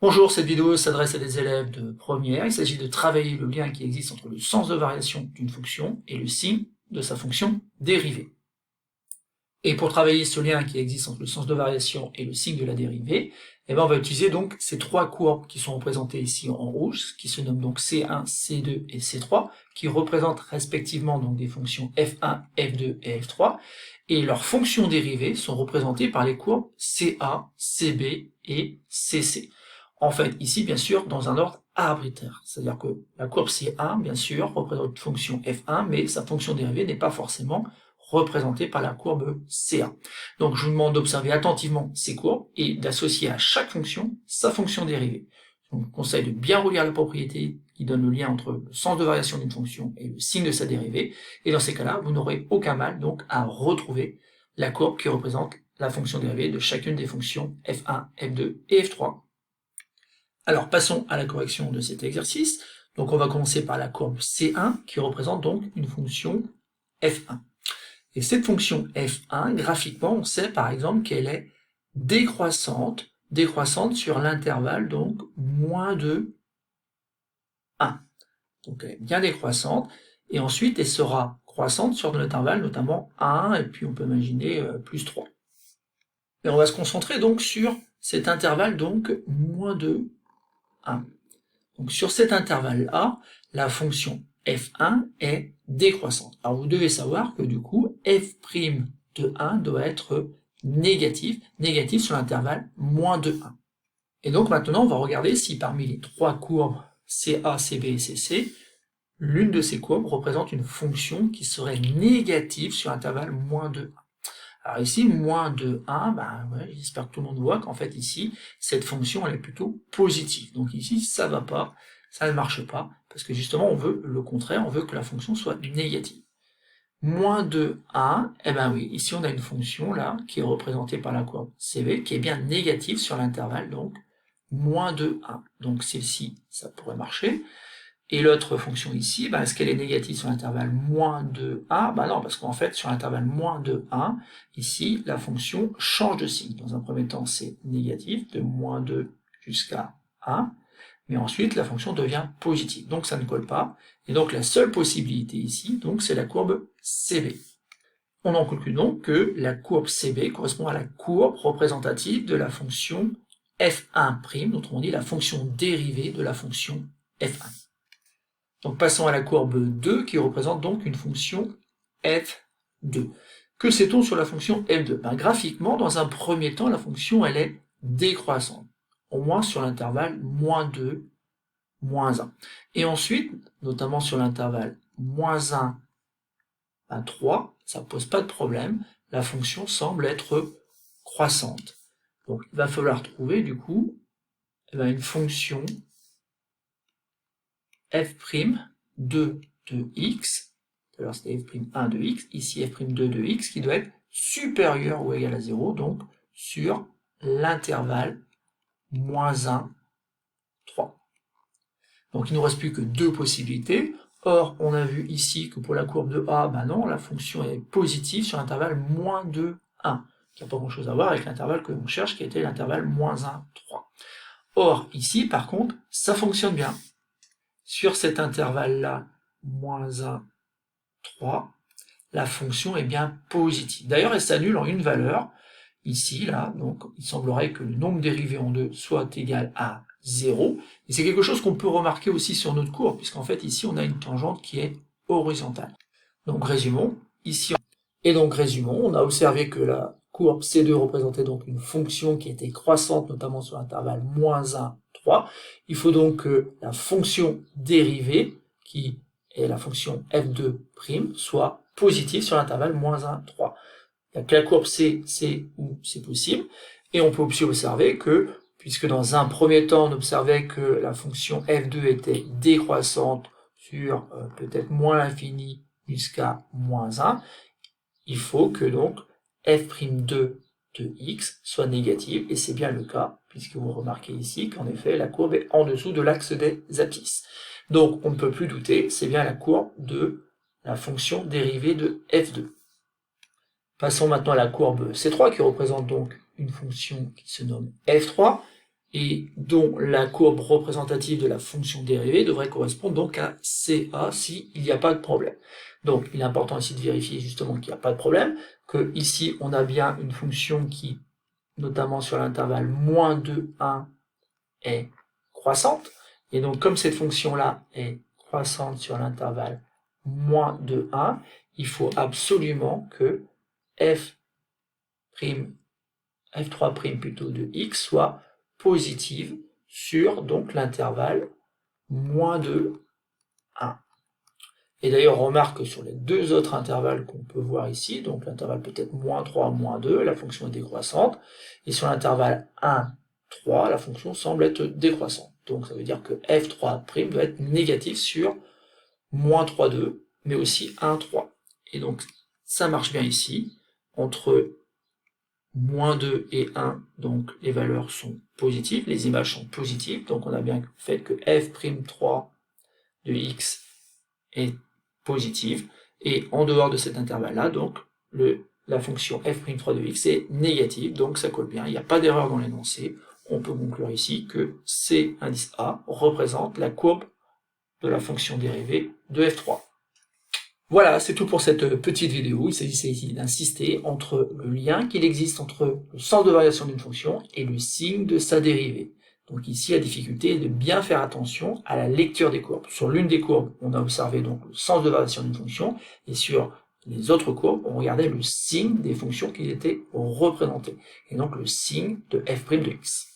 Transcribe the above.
Bonjour, cette vidéo s'adresse à des élèves de première. Il s'agit de travailler le lien qui existe entre le sens de variation d'une fonction et le signe de sa fonction dérivée. Et pour travailler ce lien qui existe entre le sens de variation et le signe de la dérivée, on va utiliser donc ces trois courbes qui sont représentées ici en rouge, qui se nomment donc C1, C2 et C3, qui représentent respectivement donc des fonctions f1, f2 et f3, et leurs fonctions dérivées sont représentées par les courbes CA, CB et CC. En fait, ici, bien sûr, dans un ordre arbitraire. C'est-à-dire que la courbe C1, bien sûr, représente une fonction f1, mais sa fonction dérivée n'est pas forcément représentée par la courbe CA. Donc, je vous demande d'observer attentivement ces courbes et d'associer à chaque fonction sa fonction dérivée. Donc, je vous conseille de bien relire la propriété qui donne le lien entre le sens de variation d'une fonction et le signe de sa dérivée. Et dans ces cas-là, vous n'aurez aucun mal donc à retrouver la courbe qui représente la fonction dérivée de chacune des fonctions f1, f2 et f3. Alors, passons à la correction de cet exercice. Donc, on va commencer par la courbe C1, qui représente donc une fonction f1. Et cette fonction f1, graphiquement, on sait par exemple qu'elle est décroissante sur l'intervalle, donc, moins de 1. Donc, elle est bien décroissante, et ensuite, elle sera croissante sur l'intervalle, notamment 1, et puis on peut imaginer plus 3. Et on va se concentrer donc sur cet intervalle, donc, moins de 1. Donc sur cet intervalle-là, la fonction f1 est décroissante. Alors vous devez savoir que du coup, f' de 1 doit être négatif sur l'intervalle moins de 1. Et donc maintenant, on va regarder si parmi les trois courbes CA, CB et CC, l'une de ces courbes représente une fonction qui serait négative sur l'intervalle moins de 1. Alors ici, moins de 1, j'espère que tout le monde voit qu'en fait ici, cette fonction elle est plutôt positive. Donc ici, ça va pas, ça ne marche pas, parce que justement on veut le contraire, on veut que la fonction soit négative. Moins de 1, oui, ici on a une fonction là, qui est représentée par la courbe CB, qui est bien négative sur l'intervalle, donc moins de 1. Donc celle-ci, ça pourrait marcher. Et l'autre fonction ici, est-ce qu'elle est négative sur l'intervalle moins de 1 ? Non, parce qu'en fait, sur l'intervalle moins de 1, ici, la fonction change de signe. Dans un premier temps, c'est négatif, de moins 2 jusqu'à 1, mais ensuite, la fonction devient positive. Donc, ça ne colle pas. Et donc, la seule possibilité ici, donc, c'est la courbe CB. On en conclut donc que la courbe CB correspond à la courbe représentative de la fonction f1', autrement dit, la fonction dérivée de la fonction f1. Donc passons à la courbe 2 qui représente donc une fonction f2. Que sait-on sur la fonction f2 Graphiquement, dans un premier temps, la fonction elle est décroissante, au moins sur l'intervalle moins 2, moins 1. Et ensuite, notamment sur l'intervalle moins 1 à 3, ça ne pose pas de problème, la fonction semble être croissante. Donc il va falloir trouver du coup une fonction f' de x, tout à l'heure c'était f'1 de x, ici f'2 de x, qui doit être supérieur ou égal à 0, donc sur l'intervalle moins 1, 3. Donc il ne nous reste plus que deux possibilités. Or, on a vu ici que pour la courbe de A, non, la fonction est positive sur l'intervalle moins 2, 1, qui n'a pas grand-chose à voir avec l'intervalle que l'on cherche, qui était l'intervalle moins 1, 3. Or, ici, par contre, ça fonctionne bien. Sur cet intervalle-là, moins 1, 3, la fonction est bien positive. D'ailleurs, elle s'annule en une valeur, ici, là, donc il semblerait que le nombre dérivé en 2 soit égal à 0, et c'est quelque chose qu'on peut remarquer aussi sur notre courbe, puisqu'en fait, ici, on a une tangente qui est horizontale. Donc, résumons, on a observé que la courbe C2 représentait donc une fonction qui était croissante, notamment sur l'intervalle moins 1, 3. Il faut donc que la fonction dérivée, qui est la fonction f2', soit positive sur l'intervalle moins 1, 3. Il n'y a que la courbe C, où c'est possible. Et on peut aussi observer que, puisque dans un premier temps, on observait que la fonction f2 était décroissante sur peut-être moins l'infini jusqu'à moins 1, il faut que donc f'2 de x soit négative, et c'est bien le cas, puisque vous remarquez ici qu'en effet la courbe est en dessous de l'axe des abscisses. Donc on ne peut plus douter, c'est bien la courbe de la fonction dérivée de f2. Passons maintenant à la courbe C3 qui représente donc une fonction qui se nomme f3, et dont la courbe représentative de la fonction dérivée devrait correspondre donc à CA s'il n'y a pas de problème. Donc il est important ici de vérifier justement qu'il n'y a pas de problème, que ici on a bien une fonction qui, notamment sur l'intervalle moins 2, 1, est croissante, et donc comme cette fonction-là est croissante sur l'intervalle moins 2, 1, il faut absolument que f3' plutôt de x soit positive sur donc l'intervalle moins 2, 1. Et d'ailleurs, remarque que sur les deux autres intervalles qu'on peut voir ici, donc l'intervalle peut-être moins 3, moins 2, la fonction est décroissante, et sur l'intervalle 1, 3, la fonction semble être décroissante. Donc ça veut dire que f3' doit être négatif sur moins 3, 2, mais aussi 1, 3. Et donc ça marche bien ici, entre moins 2 et 1, donc les valeurs sont positives, les images sont positives, donc on a bien fait que f'3 de x est positive, et en dehors de cet intervalle-là, donc la fonction f'3 de x est négative, donc ça colle bien, il n'y a pas d'erreur dans l'énoncé, on peut conclure ici que C indice A représente la courbe de la fonction dérivée de f3. Voilà, c'est tout pour cette petite vidéo. Il s'agissait ici d'insister entre le lien qu'il existe entre le sens de variation d'une fonction et le signe de sa dérivée. Donc ici, la difficulté est de bien faire attention à la lecture des courbes. Sur l'une des courbes, on a observé donc le sens de variation d'une fonction, et sur les autres courbes, on regardait le signe des fonctions qui étaient représentées, et donc le signe de f' de x.